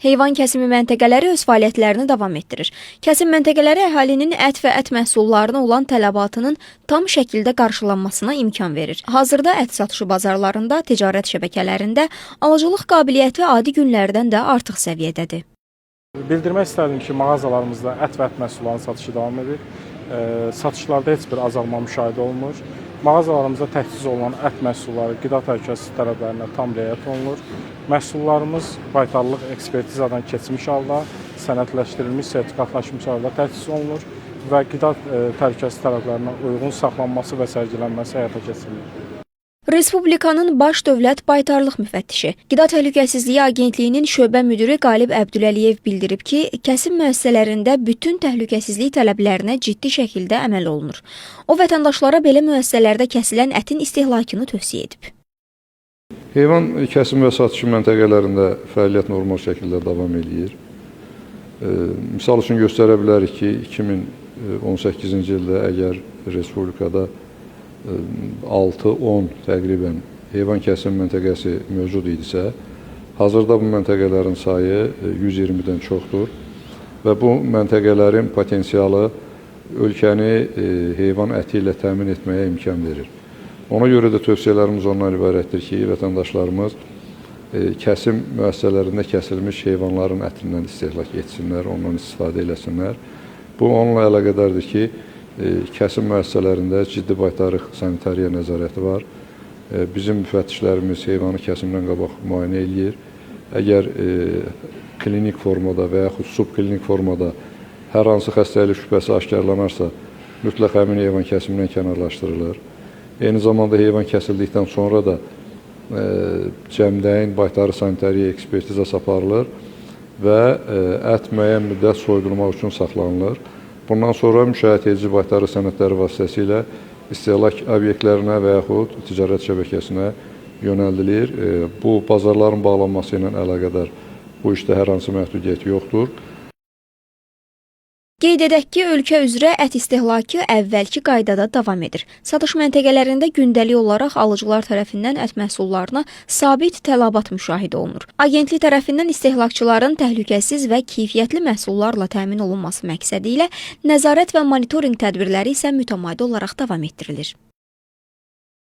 Heyvan kəsimi məntəqələri öz fəaliyyətlərini davam etdirir. Kəsim məntəqələri əhalinin ət və ət məhsullarına olan tələbatının tam şəkildə qarşılanmasına imkan verir. Hazırda ət satışı bazarlarında, ticarət şəbəkələrində alıcılıq qabiliyyəti adi günlərdən də artıq səviyyədədir. Bildirmək istərdim ki, mağazalarımızda ət və ət məhsullarının satışı davam edir. Satışlarda heç bir azalma müşahidə olunur. Mağazalarımızda təchiz olunan ət məhsulları qida təhlükəsizliyi tələblərinə tam riayət olunur. Məhsullarımız baytarlıq ekspertizadan keçmiş halda, sənədləşdirilmiş, sertifikatlaşmış halda təchiz olunur və qida təhlükəsizliyi tələblərinə uyğun saxlanması və sərgilənməsi həyata keçirilir. Respublikanın baş dövlət baytarlıq müfəttişi, Qida Təhlükəsizliyi Agentliyinin şöbə müdiri Qalib Əbdüləliyev bildirib ki, kəsim müəssisələrində bütün təhlükəsizlik tələblərinə ciddi şəkildə əməl olunur. O, vətəndaşlara belə müəssisələrdə kəsilən ətin istehlakını tövsiyə edib. Heyvan kəsim və satışı məntəqələrində fəaliyyət normal şəkildə davam edir. Misal üçün göstərə bilərik ki, 2018-ci ildə əgər Respublikada 6-10 təqribən heyvan kəsim məntəqəsi mövcud idisə, hazırda bu məntəqələrin sayı 120-dən çoxdur və bu məntəqələrin potensialı ölkəni heyvan əti ilə təmin etməyə imkan verir. Ona görə də tövsiyələrimiz ondan ibarətdir ki, vətəndaşlarımız kəsim müəssisələrində kəsilmiş heyvanların ətindən istehlak etsinlər, ondan istifadə eləsinlər. Bu, onunla əlaqədardır ki, kəsim müəssisələrində ciddi baytarlıq sanitariya nəzarəti var. Bizim müfəttişlərimiz heyvanı kəsimdən qabaq müayinə eləyir. Əgər klinik formada və yaxud subklinik formada hər hansı xəstəlik şübhəsi aşkarlanarsa, mütləq həmin heyvan kəsimindən kənarlaşdırılır. Eyni zamanda heyvan kəsildikdən sonra da cəmdəyin baytarlıq sanitariya ekspertizası aparılır və ət müəyyən müddət soyudulmaq üçün saxlanılır. Bundan sonra müşahidə edici baytarlıq sənədləri vasitəsilə istehlak obyektlərinə və yaxud ticarət şəbəkəsinə yönəldilir. Bu, bazarların bağlanması ilə əlaqədar bu işdə hər hansı məhdudiyyət yoxdur. Qeyd edək ki, ölkə üzrə ət istehlakı əvvəlki qaydada davam edir. Satış məntəqələrində gündəlik olaraq alıcılar tərəfindən ət məhsullarına sabit tələbat müşahidə olunur. Agentlik tərəfindən istehlakçıların təhlükəsiz və keyfiyyətli məhsullarla təmin olunması məqsədi ilə nəzarət və monitorinq tədbirləri isə mütəmadi olaraq davam etdirilir.